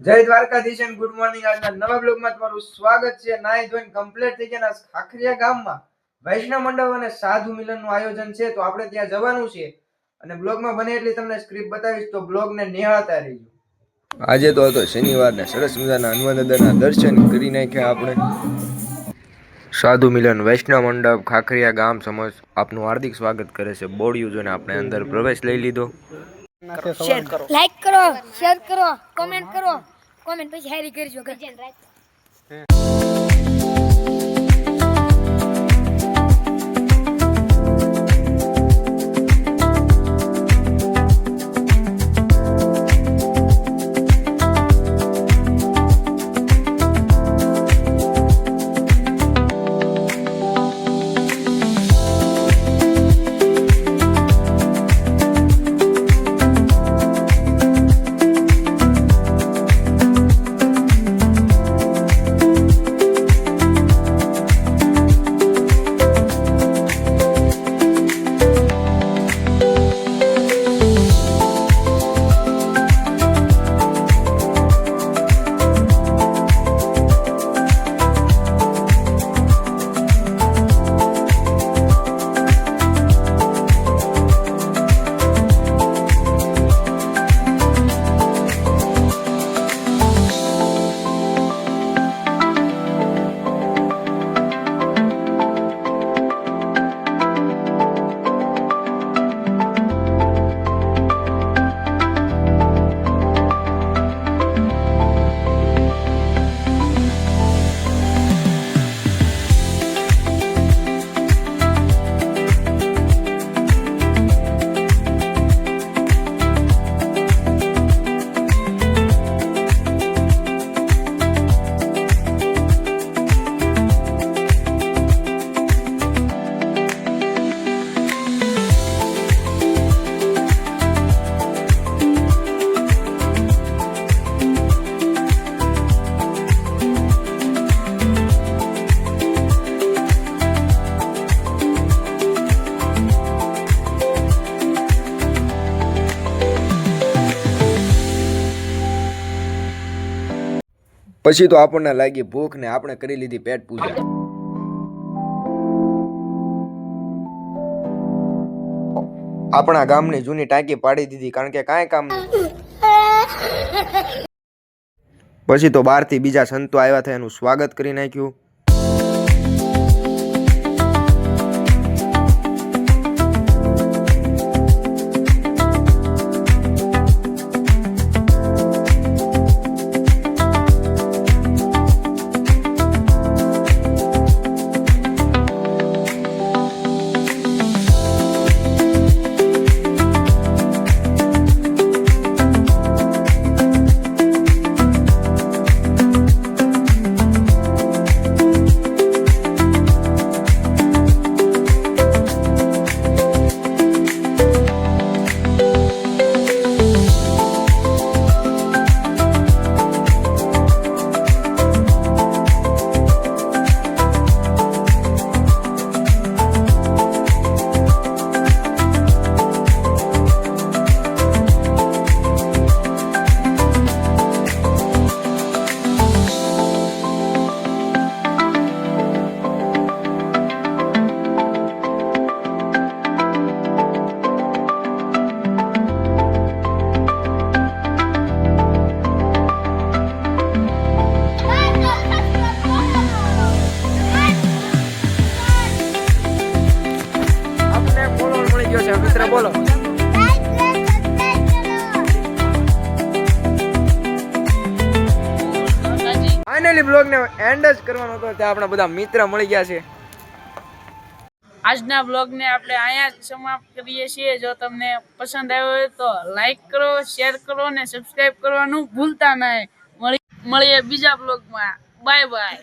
જય Dwarkadhish and good morning. આજના નવા બ્લોગમાં તમારું સ્વાગત છે। નાઈ ધોઈને કમ્પ્લીટ થઈ ગયા ખાખરિયા ગામમાં વૈષ્ણવ મંડળ અને સાધુ મિલનનું આયોજન છે, તો આપણે ત્યાં જવાનું છે અને બ્લોગમાં બને એટલી તમને સ્ક્રિપ્ટ બતાવીશ, તો બ્લોગને નિહાળતા રહેજો। આજે તો હતો શનિવારને સરસ મજાના હનુમાન દાદાના દર્શન કરી નાખ્યા આપણે। સાધુ મિલન વૈષ્ણવ મંડપ ખાખરિયા ગામ સમજ આપનું હાર્દિક સ્વાગત કરે છે। બોડિયું જોઈને આપણે અંદર પ્રવેશ લઈ લીધો। શેર કરો, લાઈક કરો, શેર કરો, કોમેન્ટ કરો, કોમેન્ટ પછી હેરી કરજો। પછી તો આપણને લાગી ભૂખ ને આપણે કરી લીધી પેટ પૂજા। આપણા ગામની જૂની ટાંકી પાડી દીધી, કારણ કે કાંઈ કામ નહીં। પછી તો બહારથી બીજા સંતો આવ્યા હતા, એનું સ્વાગત કરી નાખ્યું। મિત્ર બોલો, ફાઇનલી બ્લોગ ને એન્ડ જ કરવાનો હતો, ત્યાં આપણા બધા મિત્ર મળી ગયા છે। આજના બ્લોગ ને આપણે અહીંયા જ સમાપ્ત કરીએ છીએ। જો તમને પસંદ આવ્યો હોય તો લાઈક કરો, શેર કરો અને સબસ્ક્રાઇબ કરવાનું ભૂલતા નહીં। મળીએ બીજા બ્લોગમાં। Bye bye.